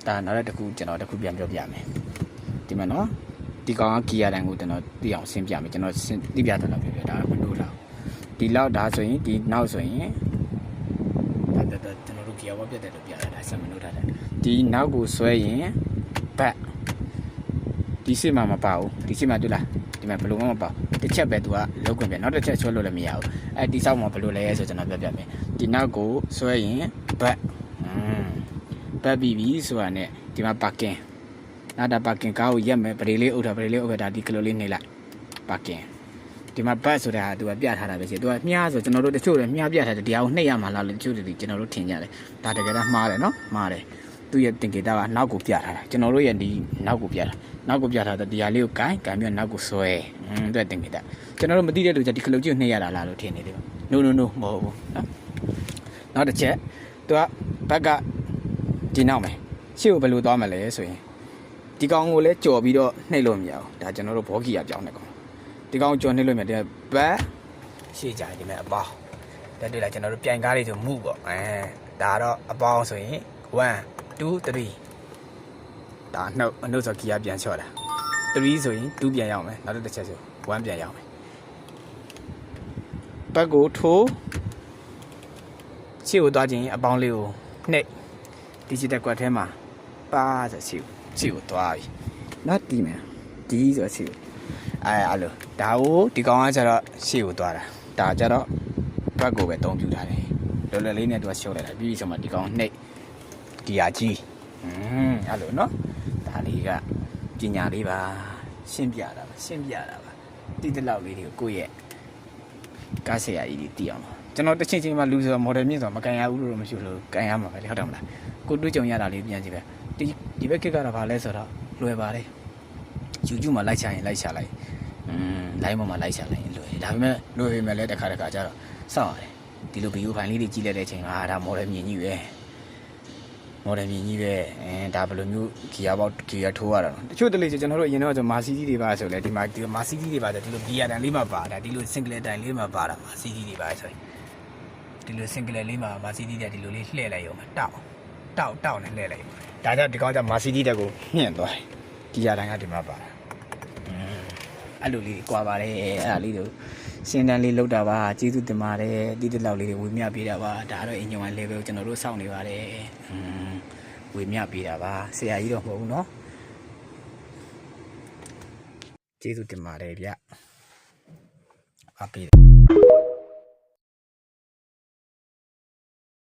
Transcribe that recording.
ဒါနောက်တစ်ခုကျွန်တော်တစ်ခုပြန်ပြောပြမယ်ဒီမှာနော်ဒီကောင်ကဂီယာတန်ကိုကျွန်တော်သိအောင်ရှင်းပြမယ်ကျွန်တော်သိပြတယ်လို့ပြောဒါမလို့လားဒီလောက်ဒါဆိုရင်ဒီနောက်ဆိုရင်ဒါကျွန်တော်တို့ဂီယာဘောပြတ်တယ်လို့ပြတာဒါဆက်မလို့ထားတယ်ဒီနောက်ကိုဆွဲရင်ဘတ်ဒီစစ်မှာမပါဘူးဒီစစ်မှာတွေ့လားဒီမှာဘယ်လိုမှမပါတစ်ချက်ပဲသူကလောက်ခွင့်ပြနောက်တစ်ချက်ဆွဲလို့လည်းမရဘူးဒီစောက်မှာဘယ်လိုလဲဆိုကျွန်တော်ပြပြမယ်ဒီနောက်ကိုဆွဲရင်ဘတ်ပတ်ပြီးပြီဆိုတာနဲ့ဒီမှာပါကင်နောက်တာပါကင်ကားကိုရက်မယ်ဗရေလေးအုပ်ထားဗရေလေးအုပ်ခဲ့တာဒီကလိုလေးနှိပ်လိုက်ပါကင်ဒီမှာဘတ်ဆိုတာကသူကပြထားတာပဲရှိသူကမြားဆိုကျွန်တော်တို့တချို့လည်းမြားပြထားတယ်တရားကိုနှိပ်ရမှာလားလို့တချို့တွေကျွန်တော်တို့ထင်ကြတယ်ဒါတကယ်တော့မှားတယ်နော်မှားတယ်သူရဲ့တင်ကေတာကနောက်ကိုပြထားတာကျွန်တော်တို့ရဲ့ဒီနောက်ကိုပြတာနောက်ကိုပြထားတဲ့တရားလေးကိုကန်ပြီးနောက်ကိုဆွဲသူကတင်ကေတာကျွန်တော်တို့မသိတဲ့လူကြဒီကလိုကြည့်နှိပ်ရတာလားလို့ထင်နေတယ် no မဟုတ်ဘူးနော်နောက်တစ်ချက်သူကဘက်ကဒီနောက်မယ်ရှေ့ကိုဘယ်လိုသွားမလဲဆိုရင်ဒီကောင်ကိုလည်းကြော်ပြီးတော့နှိပ်လို့မရဘူးဒါကျွန်တော်တို့ဘောဂီယာပြောင်းနေကောင်ဒီကောင်ကြော်နှိပ်လို့မရတယ်ဘတ်ရှေ့ကြတယ်ဒီမဲ့အပေါင်းဒါတွေ့လားကျွန်တော်တို့ပြိုင်ကားလေးဆိုမှုပေါ့ဒါတော့အပေါင်းဆိုရင်1 2 3ဒါနှုတ်အနှုတ်ဆိုဂီယာပြန်လျှော့တာ3ဆိုရင်2ပြန်ရောက်မယ်နောက်တစ်ချက်ဆို1ပြန်ရောက်မယ်ဘတ်ကိုထိုးရှေ့ကိုသွားခြင်းအပေါင်းလေးကိုနှိပ်ဒီဂျစ်တက်ကွက်ထဲမှာပါဆိုရှေ့ကိုသွားပြီနော်တီးမယ်ဒီဆိုရှေ့အဲ့လိုဒါကိုဒီကောင်ကကျတော့ရှေ့ကိုသွားတာဒါကျတော့ဘတ်ကိုပဲတုံးပြထားတယ်လော်လော်လေးနဲ့သူကရှုပ်လိုက်တာပြီးပြီဆိုမှဒီကောင်နှိပ်ဂီယာကြီးအဲ့လိုနော်ဒါလေးကပညာလေးပါရှင်းပြတာပါတိတလောက်လေးတွေကိုကိုယ့်ရဲ့ကားဆရာကြီးတွေတည်အောင်ကျွန်တော်တစ်ချိန်ချင်းမှလူဆိုမော်ဒယ်မြင့်ဆိုမကန်ရဘူးလို့မရှိလို့ကန်ရမှာပဲဟုတ်တယ်မလားကိုတွေးကြုံရတာလေးပြန်ကြည့်ပဲဒီဘက်ကိကတော့ဗာလဲဆိုတော့လွယ်ပါတယ်ယူကျူမှာလိုက်ချရင်လိုက်ချလိုက်လိုင်းပေါ်မှာလိုက်ချလိုက်လွယ်ဒါပေမဲ့လွယ်ပေမဲ့လည်းတစ်ခါကျတော့စောင့်ရတယ်ဒီလိုဗီဒီယိုဖိုင်လေးတွေကြည့်လိုက်တဲ့အချိန်ကဒါမော်ဒယ်မြင့်ကြီးပဲဒါဘယ်လိုမျိုးဂီယာထိုးရတာတချို့တလေကျွန်တော်တို့အရင်တော့ဆိုမာစီဂျီတွေပါဆိုလဲဒီမှာမာစီဂျီတွေပါဆိုဒီလိုဂီယာတန်လေးမှာပါတာဒီလိုစင်ကလက်တိုင်လေးမှာပါတာမာစီဂျီတွေပါဆိုဒီလိုစင်ကလက်လေးမှာမာစီဂျီတွေဒီလိုလေးလှည့်လိုက်ရုံမှာတောက်နဲ့လှည့်လိုက်ဒါကြောင့်ဒီကောင်ကမာစီဂျီတက်ကိုညှင့်သွားတယ်ဂီယာတန်ကဒီမှာပါတာအဲ့လိုလေးကွာပါတယ်အဲ့ဒါလေးတို့စင်တန်းလေးလောက်တာပါကျေးဇူးတင်ပါတယ်တိတိလောက်လေးတွေဝေမျှပေးတာပါဒါတော့အင်ဂျင်ဝိုင် level ကျွန်တော်တို့စောင့်နေပါတယ်ဝေမျှပေးတာပါဆရာကြီးတော့မဟုတ်ဘူးเนาะကျေးဇူးတင်ပါတယ်ဗျအားပေး